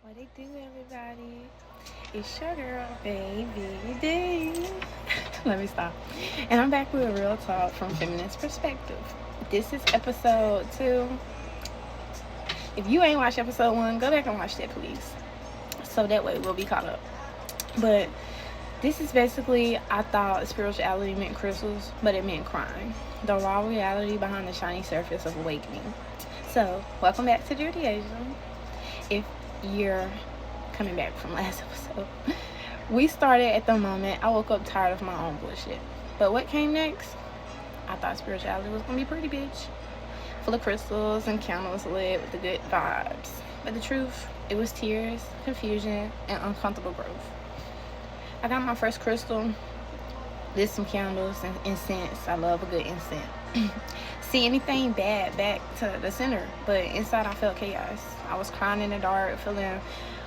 What it do, everybody? It's your girl, Baby D. Let me stop. And I'm back with a real talk from feminist perspective. This is episode 2. If you ain't watched episode 1, go back and watch that, please. So that way we'll be caught up. But this is basically, I thought spirituality meant crystals, but it meant crying. The raw reality behind the shiny surface of awakening. So, welcome back to Dirty Asian. If you're coming back from last episode, we started at the moment I woke up tired of my own bullshit. But what came next? I thought spirituality was gonna be pretty, bitch, full of crystals and candles lit with the good vibes. But the truth, it was tears, confusion, and uncomfortable growth. I got my first crystal, lit some candles and incense. I love a good incense. See anything bad back to the center, but inside I felt chaos. I was crying in the dark, feeling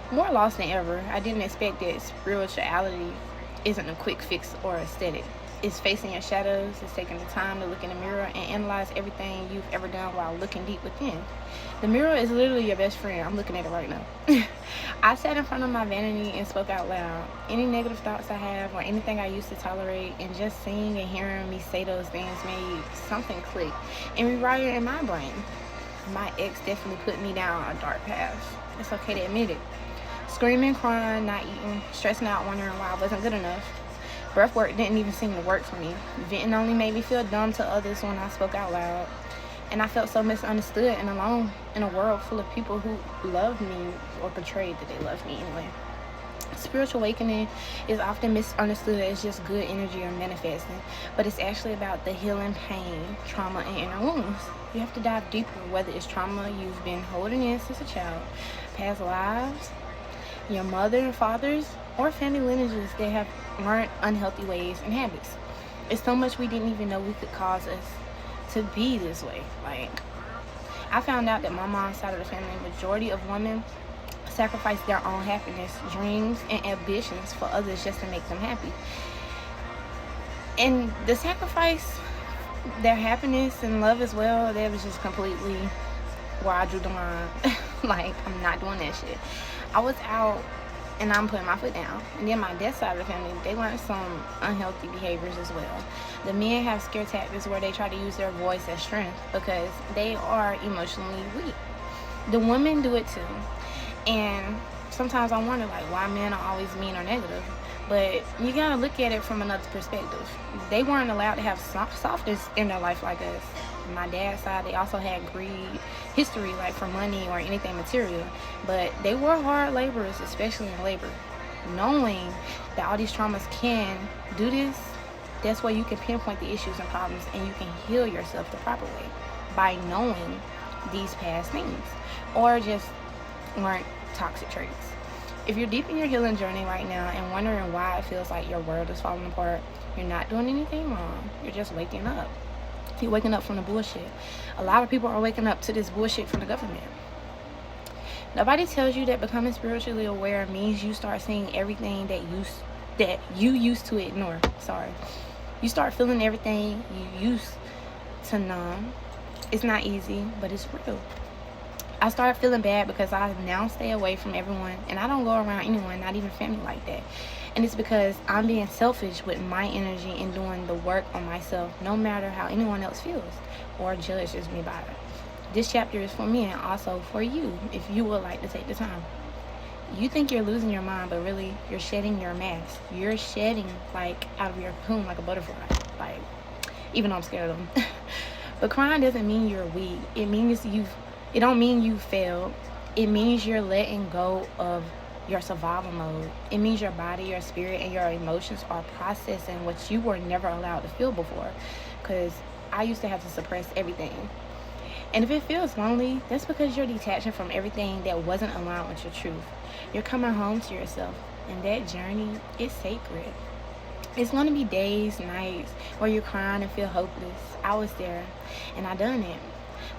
more lost than ever. I didn't expect that spirituality isn't a quick fix or aesthetic. It's facing your shadows. It's taking the time to look in the mirror and analyze everything you've ever done while looking deep within. The mirror is literally your best friend. I'm looking at it right now. I sat in front of my vanity and spoke out loud. Any negative thoughts I have or anything I used to tolerate, and just seeing and hearing me say those things made something click and rewrite it in my brain. My ex definitely put me down a dark path. It's okay to admit it. Screaming, crying, not eating, stressing out, wondering why I wasn't good enough. Breath work didn't even seem to work for me. Venting only made me feel dumb to others when I spoke out loud. And I felt so misunderstood and alone in a world full of people who loved me or portrayed that they loved me anyway. Spiritual awakening is often misunderstood as just good energy or manifesting, but it's actually about the healing pain, trauma, and inner wounds. You have to dive deeper, whether it's trauma you've been holding in since a child, past lives, your mother and fathers, or family lineages that have learned unhealthy ways and habits. It's so much we didn't even know we could cause us to be this way. Like, I found out that my mom's side of the family, majority of women sacrifice their own happiness, dreams, and ambitions for others just to make them happy. And the sacrifice, their happiness and love as well, that was just completely where I drew the line. Like, I'm not doing that shit. I was out and I'm putting my foot down. And then my dad's side of the family, they learned some unhealthy behaviors as well. The men have scare tactics where they try to use their voice as strength because they are emotionally weak. The women do it too. And sometimes I wonder, like, why men are always mean or negative. But you gotta look at it from another perspective. They weren't allowed to have softness in their life like us. My dad's side, they also had greed history, like for money or anything material, but they were hard laborers, especially in labor. Knowing that all these traumas can do this, that's where you can pinpoint the issues and problems, and you can heal yourself the proper way by knowing these past things or just learn toxic traits. If you're deep in your healing journey right now and wondering why it feels like your world is falling apart, you're not doing anything wrong. You're just waking up. You're waking up from the bullshit. A lot of people are waking up to this bullshit from the government. Nobody tells you that becoming spiritually aware means you start seeing everything that you used to ignore. You start feeling everything you used to numb. It's not easy, but it's real. I started feeling bad because I now stay away from everyone, and I don't go around anyone, not even family, like that. And it's because I'm being selfish with my energy and doing the work on myself, no matter how anyone else feels or judges me by it. This chapter is for me and also for you, if you would like to take the time. You think you're losing your mind, but really you're shedding your mask. You're shedding, like, out of your cocoon like a butterfly. Like, even though I'm scared of them. But crying doesn't mean you're weak. It don't mean you failed. It means you're letting go of your survival mode. It means your body, your spirit, and your emotions are processing what you were never allowed to feel before. Because I used to have to suppress everything. And if it feels lonely, that's because you're detaching from everything that wasn't aligned with your truth. You're coming home to yourself. And that journey is sacred. It's going to be days, nights, where you're crying and feel hopeless. I was there, and I done it.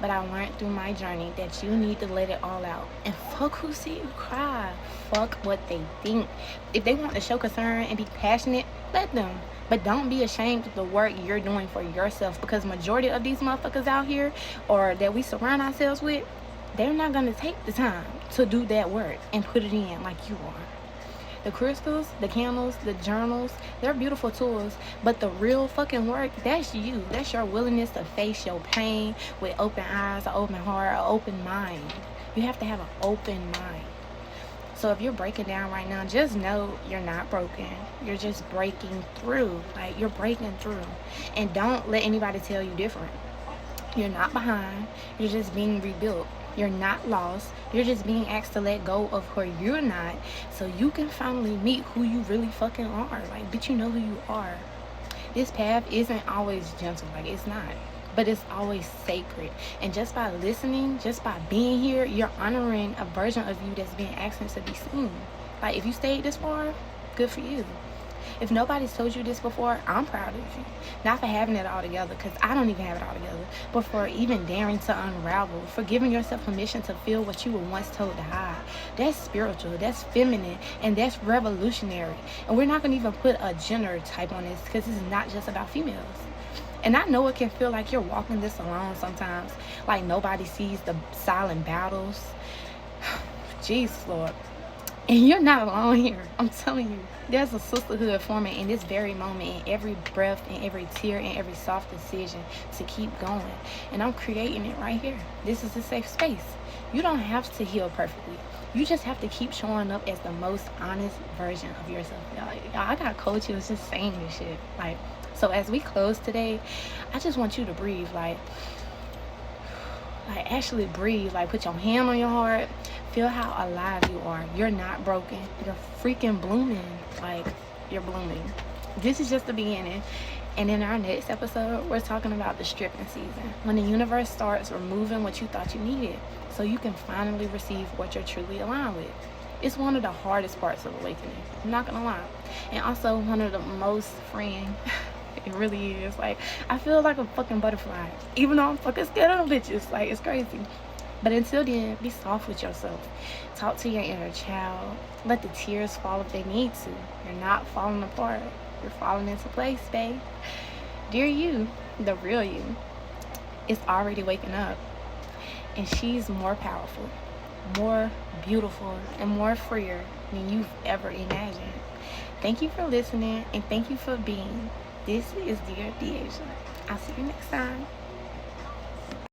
But I learned through my journey that you need to let it all out. And fuck who see you cry. Fuck what they think. If they want to show concern and be passionate, let them. But don't be ashamed of the work you're doing for yourself, because majority of these motherfuckers out here or that we surround ourselves with, they're not going to take the time to do that work and put it in like you are. The crystals, the candles, the journals, they're beautiful tools, but the real fucking work, that's you. That's your willingness to face your pain with open eyes, an open heart, an open mind. You have to have an open mind. So if you're breaking down right now, just know you're not broken. You're just breaking through. Like, you're breaking through. And don't let anybody tell you different. You're not behind. You're just being rebuilt. You're not lost. You're just being asked to let go of who you're not so you can finally meet who you really fucking are. Like, bitch, you know who you are. This path isn't always gentle. Like, it's not. But it's always sacred. And just by listening, just by being here, you're honoring a version of you that's being asked to be seen. Like, if you stayed this far, good for you. If nobody's told you this before, I'm proud of you. Not for having it all together, because I don't even have it all together, but for even daring to unravel, for giving yourself permission to feel what you were once told to hide. That's spiritual, that's feminine, and that's revolutionary. And we're not going to even put a gender type on this, because this is not just about females. And I know it can feel like you're walking this alone sometimes, like nobody sees the silent battles. Jesus, Lord. And you're not alone here. I'm telling you, there's a sisterhood forming in this very moment, in every breath, in every tear, in every soft decision to keep going. And I'm creating it right here. This is a safe space. You don't have to heal perfectly. You just have to keep showing up as the most honest version of yourself. Y'all, I got coaches just saying this shit. Like, so as we close today, I just want you to breathe. Like actually breathe. Like, put your hand on your heart. Feel how alive you are. You're not broken. You're freaking blooming. Like, you're blooming. This is just the beginning. And in our next episode, we're talking about the stripping season, when the universe starts removing what you thought you needed so you can finally receive what you're truly aligned with. It's one of the hardest parts of awakening, I'm not gonna lie. And also one of the most freeing. It really is. Like, I feel like a fucking butterfly, even though I'm fucking scared of them bitches. Like, it's crazy. But until then, be soft with yourself. Talk to your inner child. Let the tears fall if they need to. You're not falling apart. You're falling into place, babe. Dear you, the real you, is already waking up. And she's more powerful, more beautiful, and more freer than you've ever imagined. Thank you for listening, and thank you for being. This is Dear Deasia. I'll see you next time.